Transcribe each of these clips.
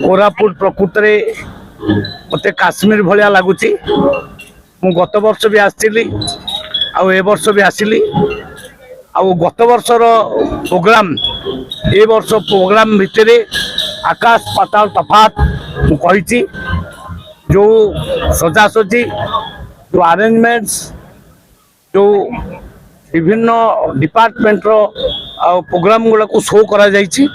कोरापुट प्रकृत मत काश्मीर भाया लगुच मु गत वर्ष भी आसली ए वर्ष भी आसली गत वर्षर प्रोग्राम ए वर्ष प्रोग्राम भितर आकाश पाताल तफात मुझे जो सजासजी जो अरेंजमेंट्स जो विभिन्न डिपार्टमेंट प्रोग्राम गुड़ा को शो करा जाइछि।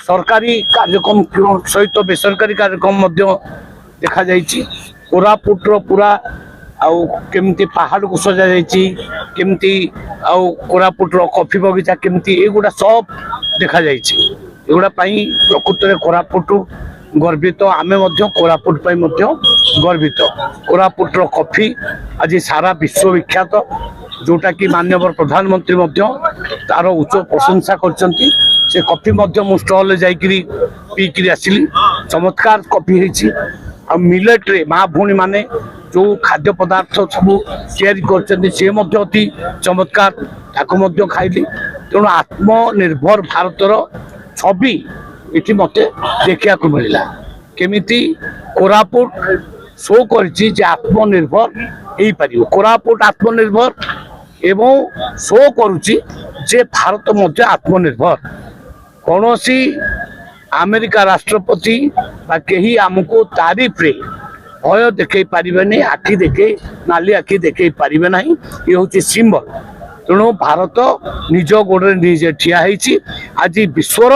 सरकारी कार्यक्रम सहित बेसरकारी कार्यक्रम देखा जाइछि। कोरापुटर पूरा आउ केमती पहाड़ को सजा जाइछि, केमती आउ कोरापुटर कॉफी बगीचा केमती एगुड़ा सब देखा जाइछि। एगुड़ा पई प्रकृत में कोरापुट गर्वित, आमे मध्य कोरापुट पई मध्य गर्वित। कोरापुटर कॉफी आज सारा विश्व विख्यात, जोटा कि माननीय प्रधानमंत्री तार उच्च प्रशंसा करछंती। से कॉफी मु स्टॉल जाइकरी पीकरी आसिली। चमत्कार कॉफी होइछि। आ मिलेट रे माँ भूणी माने जो खाद्य पदार्थ सब तैयारी करछंती से मध्य अति चमत्कार, ताको मध्य खाइली। तेणु आत्मनिर्भर भारतर छवि इति मते देखिया को मिलला। केमिति कोरापुट शो करछि जे आत्मनिर्भर हेई परियो। कोरापुट आत्मनिर्भर एवं शो करुछि जे भारत मध्य आत्मनिर्भर। कौनसी अमेरिका राष्ट्रपति कहीं आमको तारीफ रे भय देखे पारे, आखि देखे नाली आखि देखे पारे ना। ये हूँ सिंबल। तेणु भारत निज गोड़े निजे ठिया होइछि। आज विश्वर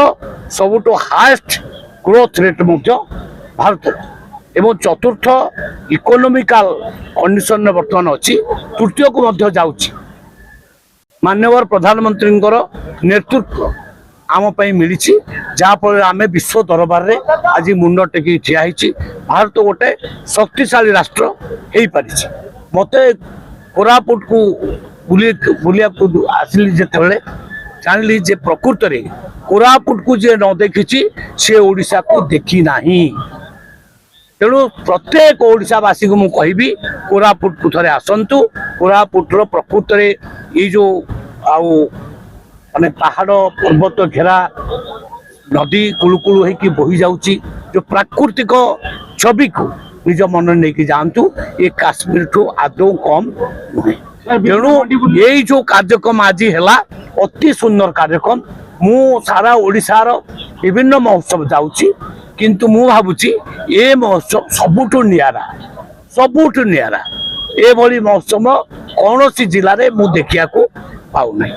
सबुठ हाएस्ट ग्रोथ रेट भारत एवं चतुर्थ इकोनॉमिकल कंडीशन बर्तमान अच्छी, तृतीय को जाउछि। माननीय प्रधानमंत्री नेतृत्व आम मिली, जहाँफल आम विश्व दरबार रे आज मुंड टेकी ठिया होइछि। भारत गोटे शक्तिशाली राष्ट्र हो पारि। मत कोरापुट को बुलिया आसली जिते जानी जे प्रकृत में कोरापुट को जे न देखी सी ओडिशा को देखी नाही। तेणु प्रत्येक ओडिशावासी को मुझे कहबी कोरापुट को थे आसतु। कोरापुटर प्रकृत में ये जो माने पहाड़ पर्वत घेरा नदी कुलुकुलु होगी बही जाऊँगी, जो प्राकृतिक छवि को निज मन नहीं जातु। ये काश्मीर ठू आदौ कम नुहे। तेणु यही जो कार्यक्रम आज है अति सुंदर कार्यक्रम। मु सारा ओडिशार विभिन्न महोत्सव जाऊँगी, किंतु मु भावुची ए महोत्सव सबुठु नियारा, सबुठु नियारा। ए भली महोत्सव कौन सी जिले में मु देखिया को पाऊ नहीं।